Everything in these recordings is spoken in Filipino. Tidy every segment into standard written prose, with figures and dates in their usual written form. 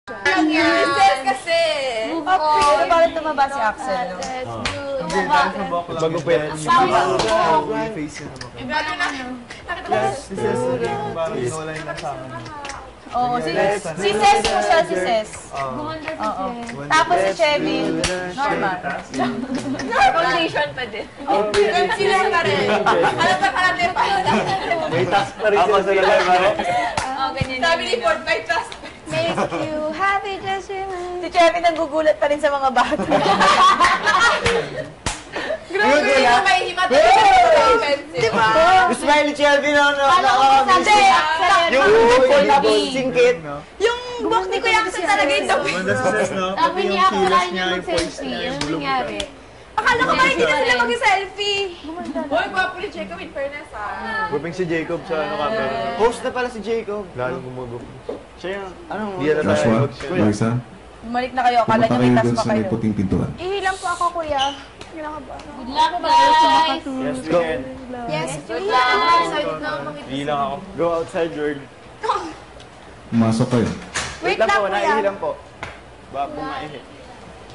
Princess kasi! Pero bakit tumaba si Axel, no? Bago pa yan. Face yun naman. Yes, parang wala yung nasama. Oo, si Ces po siya, si Ces. Oo. Tapos si Chevy, normal. Foundation pa din. Concealer pa rin. Alam na karate pa. May task pa rin sila sa lalay, pare. Sabi ni Ford, may task. Make you happy just remember. Si Chevy nanggugulat pa rin sa mga bata. Grabe yung may himatay sa pencil. Smiley Shelby na Yung singkit. Yung buhok ni Kuya Axel talaga yung daw. Sabi niya ako wala niya mag-selfie. Ano nangyari? Akala ko ba hindi na sila mag-selfie? Hoy, gwapo ni Jacob, in fairness Guping si Jacob sa camera. Host na pala si Jacob. Lalong gumugup. Siya yung, Joshua, Marisa, Bumalik na kayo, akala pumunta niyo may kayo tas doon pa sa may kayo. puting pintuan. Ihilang po ako, kuya. Good luck, guys! Yes, go. Yes, good luck! Ilang ako. Go outside, Jordan. Pumasok kayo. Wait lang, Kuya. Naihilang po. Ba, pumaihi.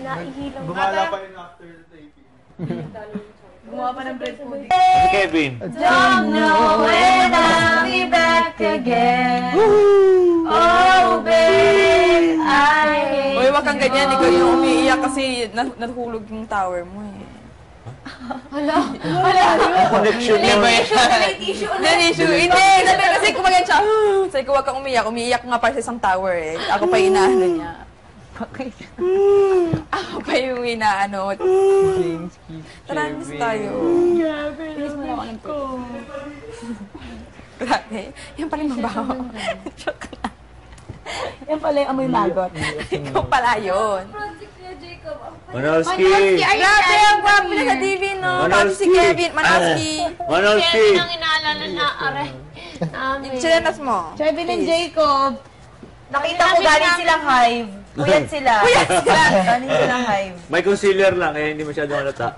Naihilang. Gumala pa yun after the taping. Gumawa pa ng bread pudding. Si Kevin. Don't know when I'll be back again. Oh, babe, Uy, wag kang ganyan. Ikaw yung umiiyak kasi nahulog yung tower mo eh. Connection niya ba yan? May issue. Hindi, sabi kasi kumagan siya. Sabi ko, wag kang umiiyak. Umiiyak nga para sa isang tower eh. Ako pa yung inaano niya. Ako pa yung inaano. Tara, miss tayo. Bilis mo na ako ng ko. Grabe. Yan pala yung mabaho. Joke lang. Yan pala yung amoy magot. Ikaw pala yun. Manolski! Grabe, ang gwapo na sa TV, no? Tapos si Kevin, Manowski. Manolski! Kevin ang inaalala na, aray. Namin. Chilenas mo. Chevy and Jacob. Nakita ko galing silang hive. Puyat sila. Puyat sila. Galing silang hive. May concealer lang, kaya hindi masyado halata.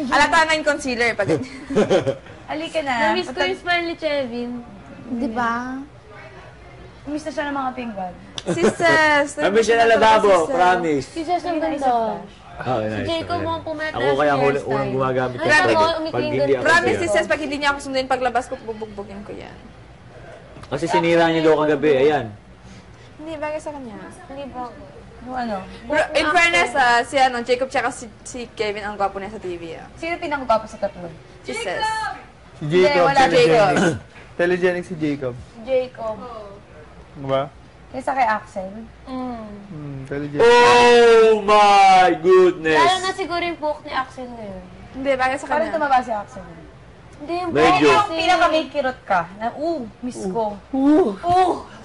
Alata na yung concealer pag Halika na. Namiss ko yung smile ni Chevin. Diba? Miss na siya ng mga pinggan. Si Ces. Sabi siya na lababo, promise. Si Jess ang ganda. Oh, Si nice. Jacob mo pumetra Ako kaya unang gumagamit Ay, ng ako, pag umitingin hindi ako Promise si siya. Ces, pag hindi niya ako sundin paglabas ko, bubugbugin ko yan. Kasi sinira niya daw kagabi, ayan. Hindi, bagay sa kanya. Hindi ba? Yung ano? In fairness, si Jacob tsaka si Kevin ang gwapo niya sa TV. Sino pinakagwapo sa tatlo? Si Ces. Si Jacob, wala Jacob. telegenic si Jacob. Jacob. Diba? Kaysa kay Axel. Telegenic. Oh my goodness! Lalo na siguro yung buhok ni Axel ngayon. Hindi, bagay sa Parang kanya. tumaba si Axel. Hindi yung Medyo. buhok Yung kasi. pinaka-may kirot ka. Na, miss ko.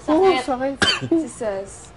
Sakit. Si Ces.